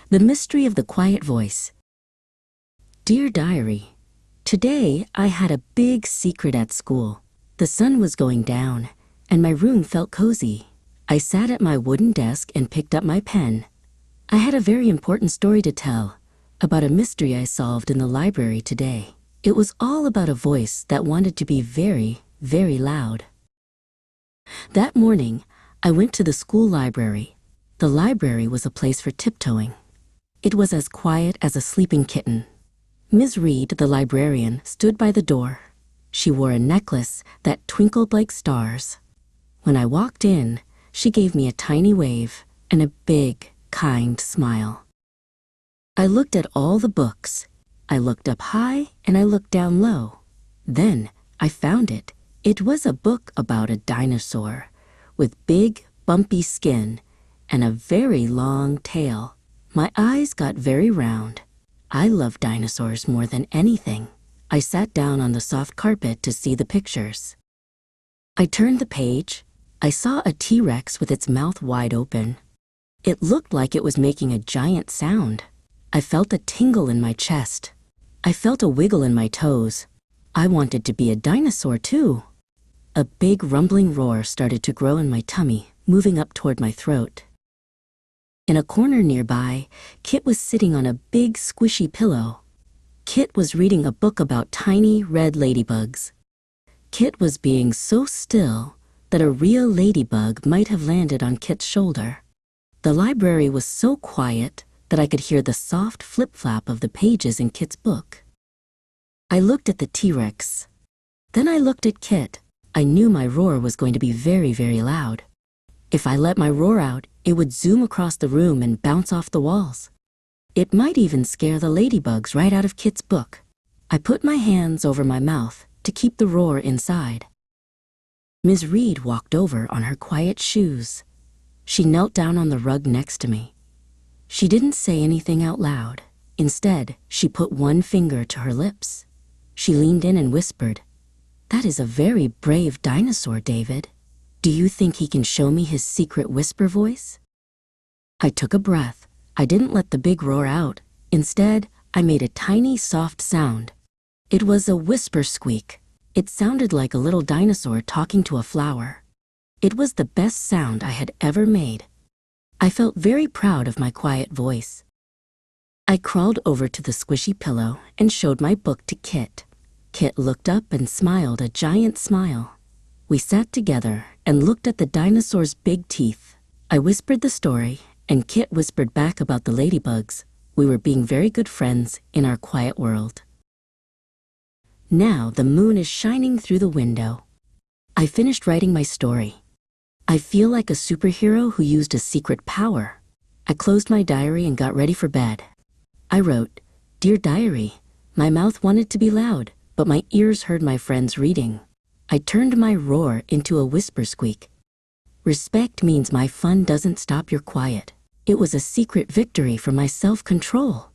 The Mystery of the Quiet Voice. Dear Diary, today I had a big secret at school. The sun was going down, and my room felt cozy. I sat at my wooden desk and picked up my pen. I had a very important story to tell about a mystery I solved in the library today. It was all about a voice that wanted to be very, very loud. That morning, I went to the school library. The library was a place for tiptoeing. It was as quiet as a sleeping kitten. Ms. Reed, the librarian, stood by the door. She wore a necklace that twinkled like stars. When I walked in, she gave me a tiny wave and a big, kind smile. I looked at all the books. I looked up high and I looked down low. Then I found it. It was a book about a dinosaur with big, bumpy skin and a very long tail. My eyes got very round. I love dinosaurs more than anything. I sat down on the soft carpet to see the pictures. I turned the page. I saw a T-Rex with its mouth wide open. It looked like it was making a giant sound. I felt a tingle in my chest. I felt a wiggle in my toes. I wanted to be a dinosaur too. A big rumbling roar started to grow in my tummy, moving up toward my throat. In a corner nearby, Kit was sitting on a big squishy pillow. Kit was reading a book about tiny red ladybugs. Kit was being so still that a real ladybug might have landed on Kit's shoulder. The library was so quiet that I could hear the soft flip-flap of the pages in Kit's book. I looked at the T-Rex. Then I looked at Kit. I knew my roar was going to be very, very loud. If I let my roar out, it would zoom across the room and bounce off the walls. It might even scare the ladybugs right out of Kit's book. I put my hands over my mouth to keep the roar inside. Ms. Reed walked over on her quiet shoes. She knelt down on the rug next to me. She didn't say anything out loud. Instead, she put one finger to her lips. She leaned in and whispered, "That is a very brave dinosaur, David. Do you think he can show me his secret whisper voice?" I took a breath. I didn't let the big roar out. Instead, I made a tiny, soft sound. It was a whisper-squeak. It sounded like a little dinosaur talking to a flower. It was the best sound I had ever made. I felt very proud of my quiet voice. I crawled over to the squishy pillow and showed my book to Kit. Kit looked up and smiled a giant smile. We sat together and looked at the dinosaur's big teeth. I whispered the story, and Kit whispered back about the ladybugs. We were being very good friends in our quiet world. Now the moon is shining through the window. I finished writing my story. I feel like a superhero who used a secret power. I closed my diary and got ready for bed. I wrote, "Dear Diary, my mouth wanted to be loud, but my ears heard my friends reading. I turned my roar into a whisper-squeak. Respect means my fun doesn't stop your quiet. It was a secret victory for my self-control."